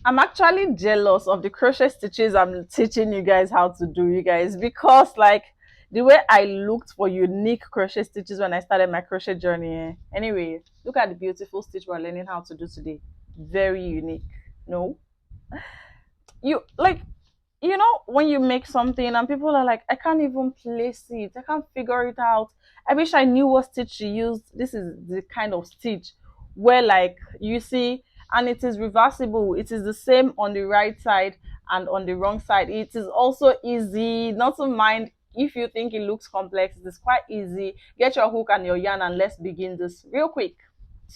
I'm actually jealous of the crochet stitches I'm teaching you guys how to do, you guys, because like the way I looked for unique crochet stitches when I started my crochet journey. Anyway, look at the beautiful stitch we're learning how to do today. Very unique. No, you like, you know, when you make something and people are like, I can't even place it, I can't figure it out, I wish I knew what stitch you used. This is the kind of stitch where like you see, and it is reversible, it is the same on the right side and on the wrong side. It is also easy, not to mind if you think it looks complex, it is quite easy. Get your hook and your yarn and let's begin this real quick.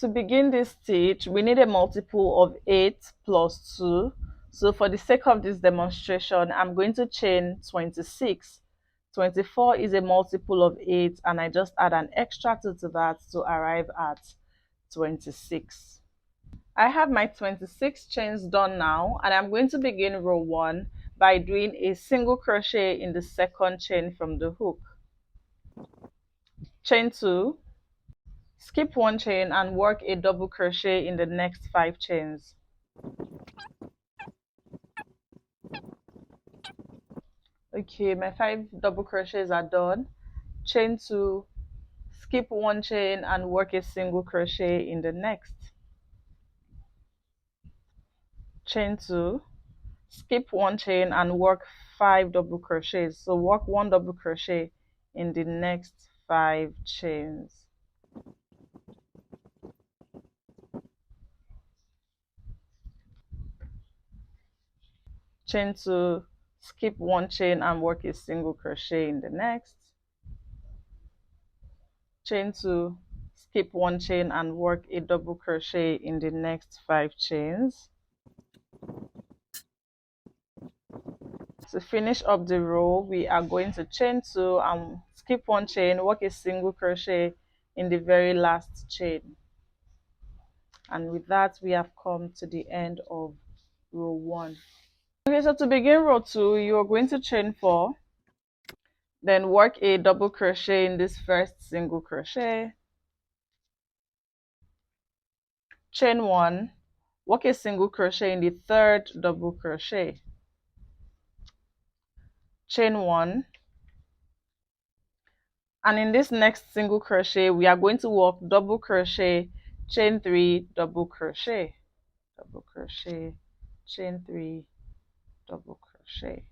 To begin this stitch, we need a multiple of 8 plus 2. So for the sake of this demonstration, I'm going to chain 26. 24 is a multiple of 8, and I just add an extra 2 to that to arrive at 26. I have my 26 chains done now, and I'm going to begin row 1 by doing a single crochet in the second chain from the hook. Chain 2, skip 1 chain and work a double crochet in the next 5 chains. Okay, my 5 double crochets are done. Chain 2, skip 1 chain and work a single crochet in the next. Chain 2, skip 1 chain and work 5 double crochets. So work 1 double crochet in the next 5 chains. Chain 2, skip 1 chain and work a single crochet in the next. Chain 2, skip 1 chain and work a double crochet in the next 5 chains. To finish up the row, we are going to chain 2 and skip 1 chain, work a single crochet in the very last chain. And with that, we have come to the end of row 1. Okay, so to begin row 2, you are going to chain 4, then work a double crochet in this first single crochet. Chain 1, work a single crochet in the third double crochet. Chain 1, and in this next single crochet we are going to work double crochet, chain 3, double crochet, double crochet, chain 3, double crochet.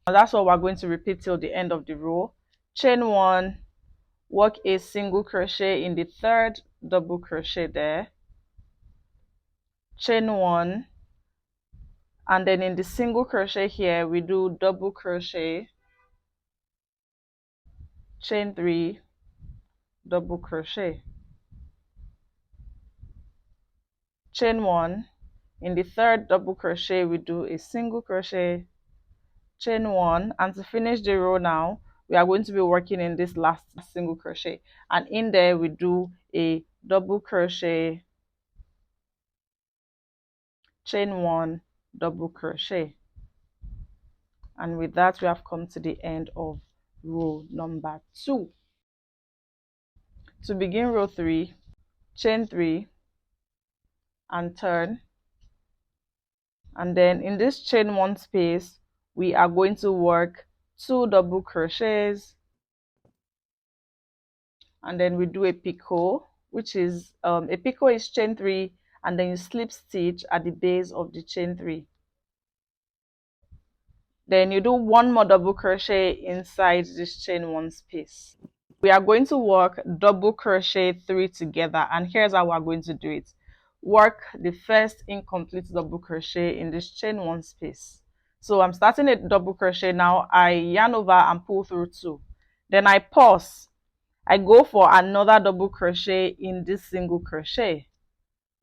Now that's what we're going to repeat till the end of the row. Chain 1, work a single crochet in the third double crochet there. Chain 1, and then in the single crochet here we do double crochet, chain 3, double crochet. Chain 1, in the third double crochet we do a single crochet, chain 1, and to finish the row now we are going to be working in this last single crochet, and in there we do a double crochet, chain 1, double crochet. And with that we have come to the end of row number 2. To begin row 3, chain 3 and turn, and then in this chain 1 space we are going to work 2 double crochets, and then we do a picot, which is a picot is chain 3 and then you slip stitch at the base of the chain 3. Then you do 1 more double crochet inside this chain 1 space. We are going to work double crochet 3 together, and here's how we're going to do it. Work the first incomplete double crochet in this chain 1 space. So I'm starting a double crochet now. I yarn over and pull through 2. Then I pause. I go for another double crochet in this single crochet.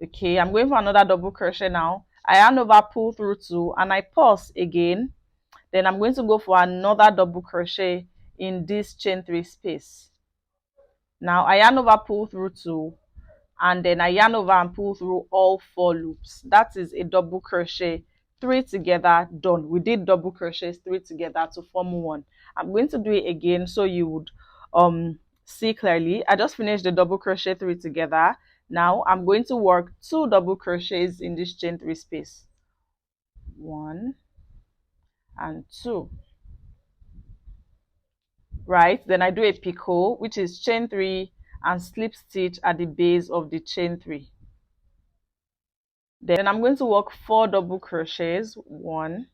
Okay, I'm going for another double crochet now. I yarn over, pull through 2, and I pause again. Then I'm going to go for another double crochet in this chain 3 space. Now I yarn over, pull through 2, and then I yarn over and pull through all 4 loops. That is a double crochet 3 together, done. We did double crochets 3 together to form 1. I'm going to do it again so you would see clearly. I just finished the double crochet 3 together. Now I'm going to work 2 double crochets in this chain 3 space. 1 and 2. Right, then I do a picot, which is chain 3 and slip stitch at the base of the chain 3. Then I'm going to work 4 double crochets. 1,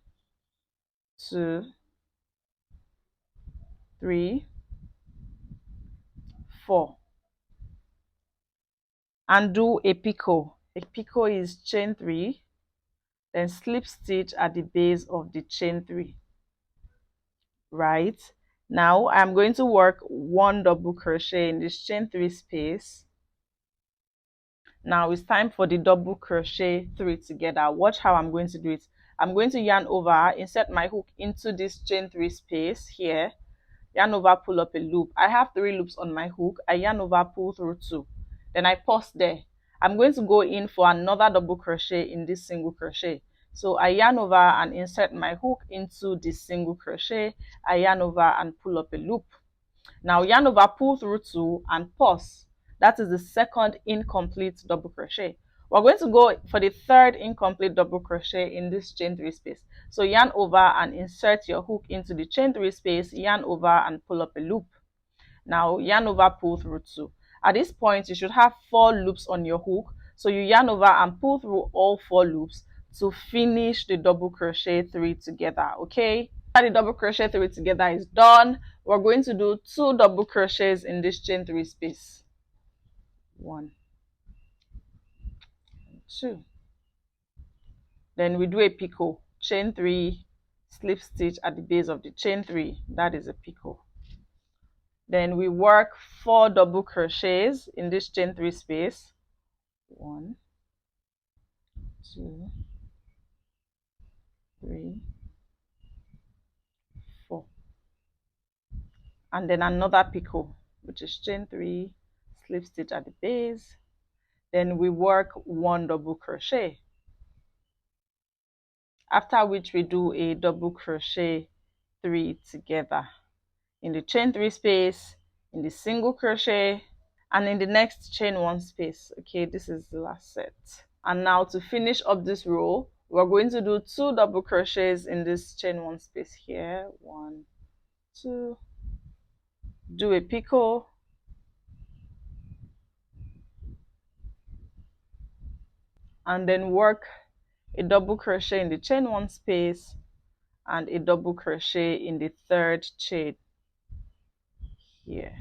2, 3, 4, and do a picot. A picot is chain 3, then slip stitch at the base of the chain 3. Right, now I'm going to work 1 double crochet in this chain 3 space. Now it's time for the double crochet 3 together. Watch how I'm going to do it. I'm going to yarn over, insert my hook into this chain 3 space here, yarn over, pull up a loop. I have 3 loops on my hook. I yarn over, pull through 2, then I pause there. I'm going to go in for another double crochet in this single crochet. So I yarn over and insert my hook into this single crochet. I yarn over and pull up a loop. Now yarn over, pull through 2 and pause. That is the second incomplete double crochet. We're going to go for the third incomplete double crochet in this chain 3 space. So yarn over and insert your hook into the chain 3 space, yarn over and pull up a loop. Now yarn over, pull through 2. At this point, you should have 4 loops on your hook. So you yarn over and pull through all 4 loops to finish the double crochet 3 together, okay? After the double crochet 3 together is done, we're going to do 2 double crochets in this chain 3 space. 1 and 2. Then we do a picot, chain 3, slip stitch at the base of the chain 3. That is a picot. Then we work 4 double crochets in this chain 3 space. 1, 2, 3, 4. And then another picot, which is chain 3, slip stitch at the base. Then we work 1 double crochet, after which we do a double crochet 3 together in the chain 3 space, in the single crochet, and in the next chain 1 space. Okay, this is the last set. And now to finish up this row, we're going to do 2 double crochets in this chain 1 space here. 1, 2, do a picot, and then work a double crochet in the chain 1 space and a double crochet in the third chain here.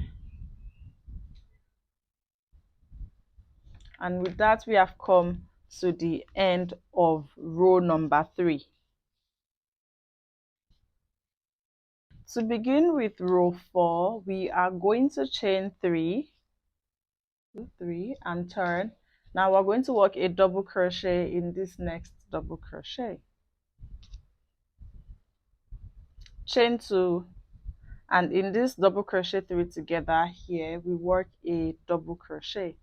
And with that, we have come to the end of row number 3. To begin with row 4, we are going to chain 3, 2, 3, and turn. Now we're going to work a double crochet in this next double crochet, chain 2, and in this double crochet 3 together here, we work a double crochet,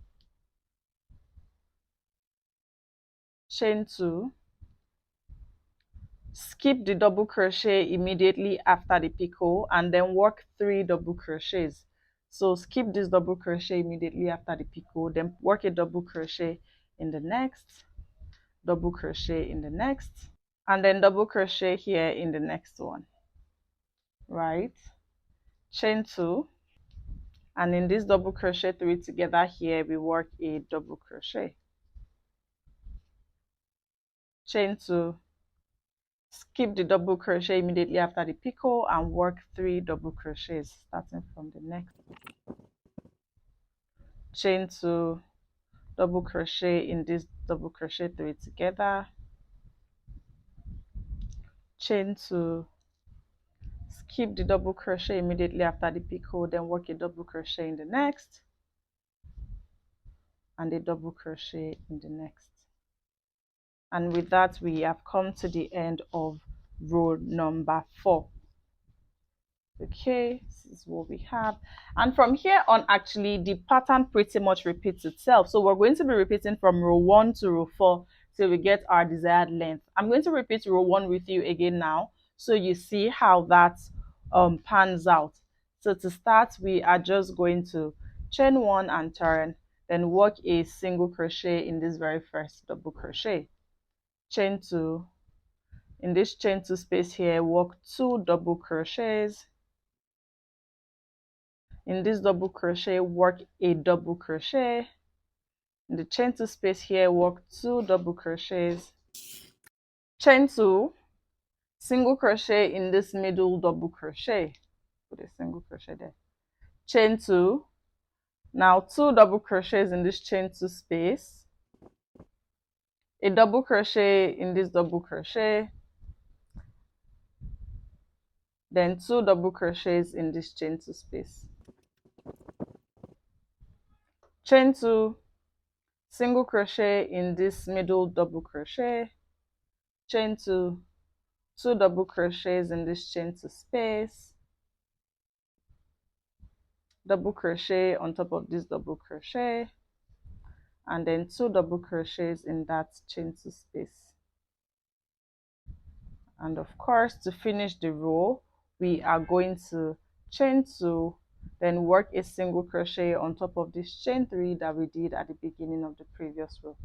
chain 2, skip the double crochet immediately after the picot, and then work 3 double crochets. So skip this double crochet immediately after the picot, then work a double crochet in the next, double crochet in the next, and then double crochet here in the next one. Right, chain 2, and in this double crochet 3 together here, we work a double crochet, chain 2, skip the double crochet immediately after the picot and work 3 double crochets starting from the next, chain 2, double crochet in this double crochet 3 together, chain 2, skip the double crochet immediately after the picot, then work a double crochet in the next and a double crochet in the next. And with that, we have come to the end of row number 4. Okay, this is what we have, and from here on, actually the pattern pretty much repeats itself. So we're going to be repeating from row 1 to row 4 till we get our desired length. I'm going to repeat row 1 with you again now, so you see how that pans out. So to start, we are just going to chain 1 and turn, then work a single crochet in this very first double crochet. Chain 2. In this chain 2 space here, work 2 double crochets. In this double crochet, work a double crochet. In the chain 2 space here, work 2 double crochets. Chain 2, single crochet in this middle double crochet. Put a single crochet there. Chain 2. Now 2 double crochets in this chain 2 space. A double crochet in this double crochet. Then 2 double crochets in this chain 2 space. Chain 2, single crochet in this middle double crochet. Chain 2, 2 double crochets in this chain 2 space. Double crochet on top of this double crochet, and then 2 double crochets in that chain 2 space. And of course, to finish the row, we are going to chain 2, then work a single crochet on top of this chain 3 that we did at the beginning of the previous row.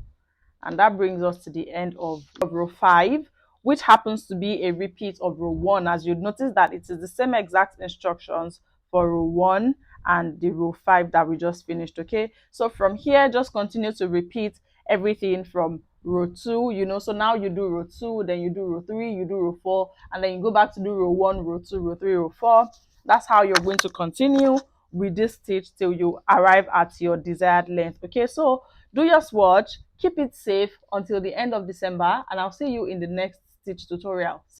And that brings us to the end of row 5, which happens to be a repeat of row 1. As you'd notice that it is the same exact instructions for row 1 and the row 5 that we just finished. Okay, so from here, just continue to repeat everything from row 2, you know. So now you do row 2, then you do row 3, you do row 4, and then you go back to do row 1, row 2, row 3, row 4. That's how you're going to continue with this stitch till you arrive at your desired length. Okay, so do your swatch, keep it safe until the end of December, and I'll see you in the next stitch tutorial.